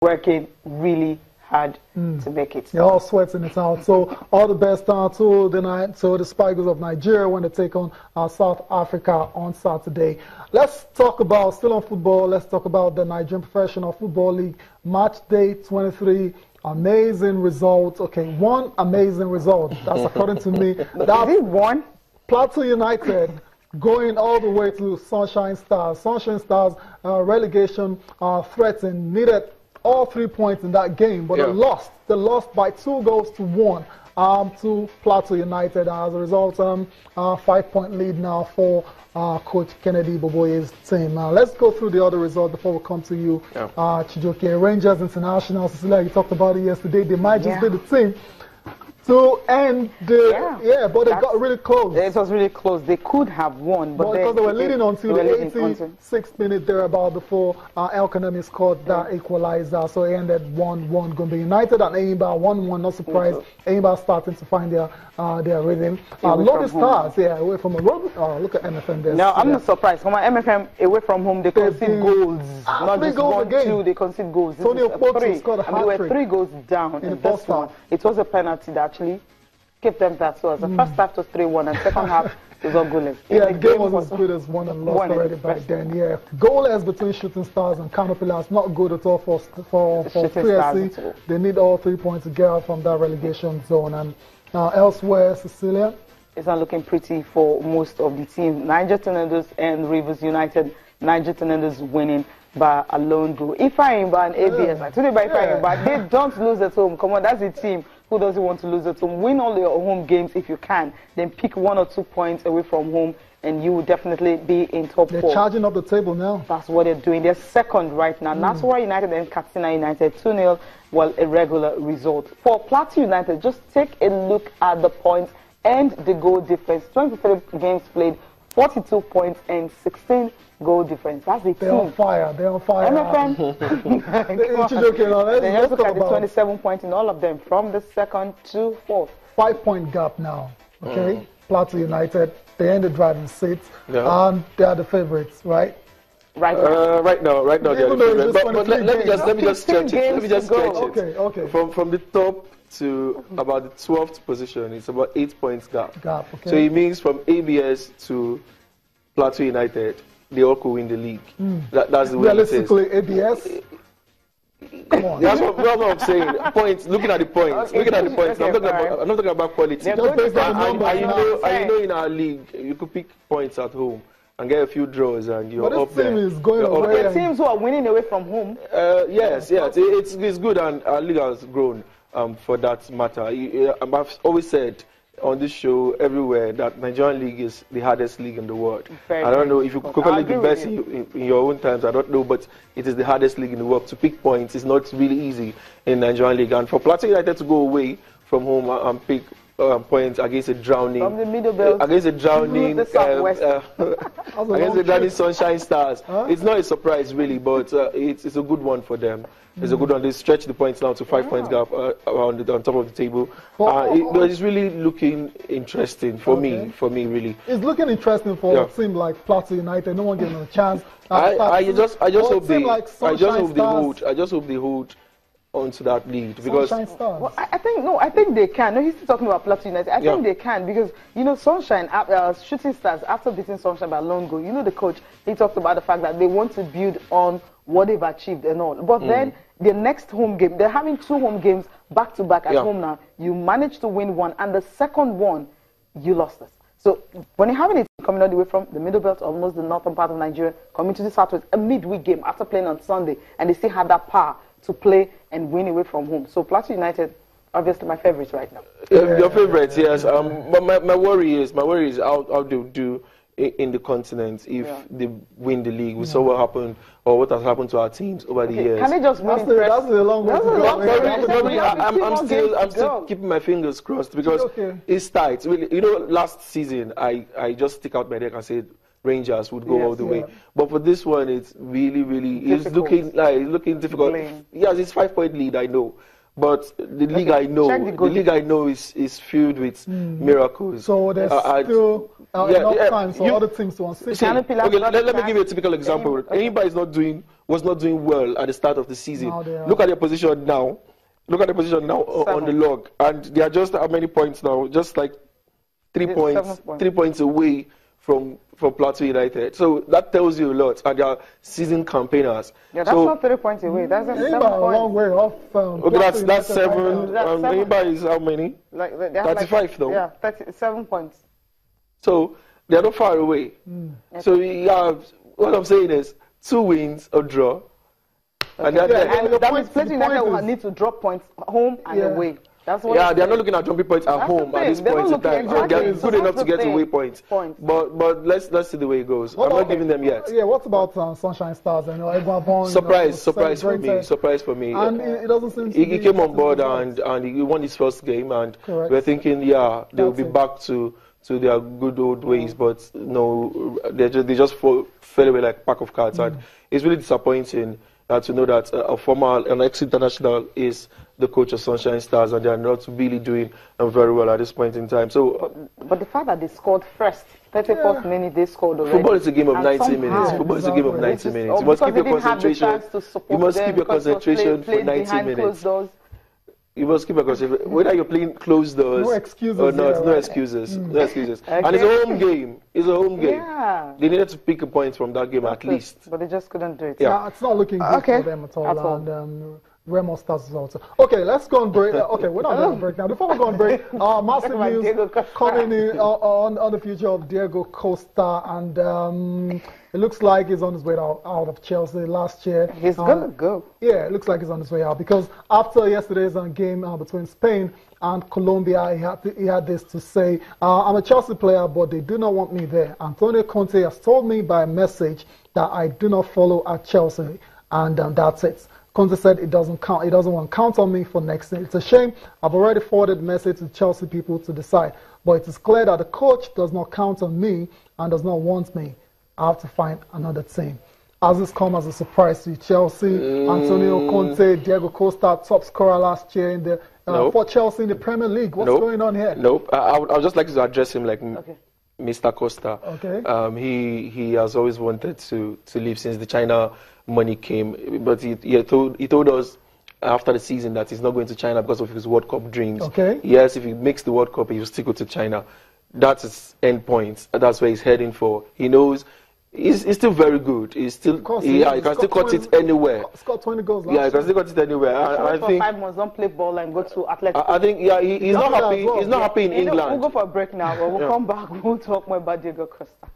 working really hard to make it. They're all sweating it out. So all the best to the Spikers of Nigeria when they take on South Africa on Saturday. Let's talk about, still on football, let's talk about the Nigerian Professional Football League match day 23. Amazing result. Okay, one amazing result. That's according to me. That's one. Plateau United going all the way to Sunshine Stars. Sunshine Stars relegation threatened, needed all 3 points in that game, but they lost. They lost by 2-1 to Plateau United. As a result, 5-point lead now for Coach Kennedy Boboye's team. Let's go through the other results before we come to you, Chijoke. Rangers International, Cecilia, you talked about it yesterday. They might just be the team to end the but they got really close. It was really close. They could have won, but because they were leading until the 86th minute thereabout before El Kanemi scored that equalizer. So it ended 1-1. Gombe United and Enyimba 1-1. Not surprised. Enyimba starting to find their rhythm. Loaded Stars, away from a road. Look at MFM there. No, I'm not surprised. From MFM away from home, they concede goals. Not just 1-2. They concede goals. Tony Okotu scored a hat-trick. They were 3 goals down in the first half. It was a penalty that actually gave them that. So as the first half was 3-1 and second half it was all goalless. The game was as good as won and lost already back then. Goalless between Shooting Stars and Kano Pillars. Not good at all for PSC. They need all 3 points to get out from that relegation zone. And elsewhere, Cecilia, it's not looking pretty for most of the teams. Niger Tornadoes and Rivers United. Niger Tornadoes winning by a lone goal. Ifeanyi and ABS, I told you about Ifeanyi, but they don't lose at home. Come on, that's a team who doesn't want to lose at home. Win all your home games if you can. Then pick 1 or 2 points away from home, and you will definitely be in top 4. They're charging up the table now. That's what they're doing. They're second right now. Nasarawa United and Katsina United 2-0. Well, a regular result. For Plateau United, just take a look at the points and the goal difference. 23 games played, 42 points and 16 goal difference. That's the team. They're on fire. They're on fire. MFM. Let's look at the 27 points in all of them, from the 2nd to 4th. 5-point gap now. Okay, Plateau United. They ended driving seats, and they are the favorites, right? Right now. Right now, they're the favorites. But let me just stretch it. Okay. From the top to about the 12th position, it's about 8 points gap. Okay. So it means from ABS to Plateau United, they all could win the league. That's the way it is. Realistically, ABS. Come on. That's what I'm saying. Points. Looking at the points. Looking at the points. I'm not talking about quality. Just based on the numbers. You know, in our league, you could pick points at home and get a few draws, and you're up there. But this team is going away. The teams who are winning away from home. Yes. It's good, and our league has grown for that matter. I've always said on this show, everywhere, that Nigerian league is the hardest league in the world. I don't know if you could call it the best in your own times, I don't know, but it is the hardest league in the world. To pick points is not really easy in Nigerian league. And for Plateau United to go away from home and pick points against a drowning, from the middle belt, against a drowning, against the drowning Sunshine Stars. It's not a surprise really, but it's a good one for them. It's a good one. They stretch the points now to 5 points gap on top of the table. It's really looking interesting for me. Really, it's looking interesting for a team like Plateau United. No one giving them a chance. I just hope they hold onto that lead, because well, I think they can. No, he's still talking about Plateau United. I think they can, because Sunshine, Shooting Stars, after beating Sunshine by long goal, the coach, he talked about the fact that they want to build on what they've achieved and all. But then the next home game, they're having 2 home games back to back at home now. You managed to win one, and the second one, you lost it. So when you're having it coming all the way from the middle belt, almost the northern part of Nigeria, coming to the southwest, a midweek game after playing on Sunday, and they still have that power to play and win away from home. So Plateau United, obviously my favorites right now. Your favorites, yes. But my worry is how they do in the continent if they win the league. We saw what happened, or what has happened to our teams over the years. Can they just win? That's a long way to go. I'm still keeping my fingers crossed, because it's tight. Really, last season I just stick out my neck and said Rangers would go all the way. But for this one, it's really, it's looking difficult. Yes, it's 5-point lead, I know. But the league I know, is filled with miracles. So there's still enough time for other teams to unseat. Okay, let me give you a typical example. Anybody was not doing well at the start of the season. Look at their position now. Look at the position now on the log, and they are just how many points now? Just like 3 points, 3 points away from Plateau United. So that tells you a lot. And they are season campaigners. Yeah, that's not 3 points away. That's 7 points. A long way off. Okay, that's 7. Anybody is how many? Like 35 though. Yeah, 37 points. So they are not far away. So you have, what I'm saying is 2 wins, a draw. Okay. And that means Plateau United will need to drop points home and away. That's what they are not looking at jumping points at home at this point in time. They are good enough to get away points. But let's see the way it goes. I'm not giving them yet. Yeah, what about Sunshine Stars? I know everyone born. Surprise for me. And it doesn't seem to he came on board and he won his first game, and we're thinking, they'll be back to their good old ways, but no, they just fell away like a pack of cards, and it's really disappointing to know that an ex-international is the coach of Sunshine Stars, and they are not really doing very well at this point in time. So, but the fact that they scored first, 34th minute, they scored already. Football is a game of 90 minutes. Football is a game of 90 minutes. You must keep your concentration. You must keep your concentration for 90 minutes. You must keep your concentration. Whether you're playing closed doors or not, no excuses. No excuses. Okay. And it's a home game. It's a home game. Yeah. They needed to pick a point from that game at least. But they just couldn't do it. Yeah, it's not looking good for them at all. And Remo starts also. Okay, let's go on break. Okay, we're not going to break now. Before we go on break, massive news coming in on the future of Diego Costa, and it looks like he's on his way out of Chelsea last year. He's gonna go. Yeah, it looks like he's on his way out, because after yesterday's game between Spain and Colombia, he had this to say: I'm a Chelsea player, but they do not want me there. Antonio Conte has told me by message that I do not follow at Chelsea, and that's it. Conte said it doesn't count. He doesn't want to count on me for next year. It's a shame. I've already forwarded the message to Chelsea people to decide. But it is clear that the coach does not count on me and does not want me. I have to find another team. Has this come as a surprise to Chelsea? Antonio Conte, Diego Costa, top scorer last year for Chelsea in the Premier League. What's going on here? Nope. I would just like to address him like Mr. Costa. Okay. He has always wanted to leave since the China money came, but he told us after the season that he's not going to China because of his World Cup dreams. Okay. Yes, if he makes the World Cup, he will still go to China. That's his end point. That's where he's heading for. He knows he's still very good. He's still he can still cut it anywhere. Scored 20 goals. Yeah, he can still cut it anywhere. I think 5 months, don't play ball and go to Atletico. I think he's not happy. He's not happy in England. We'll go for a break now, but we'll come back. We'll talk more about Diego Costa.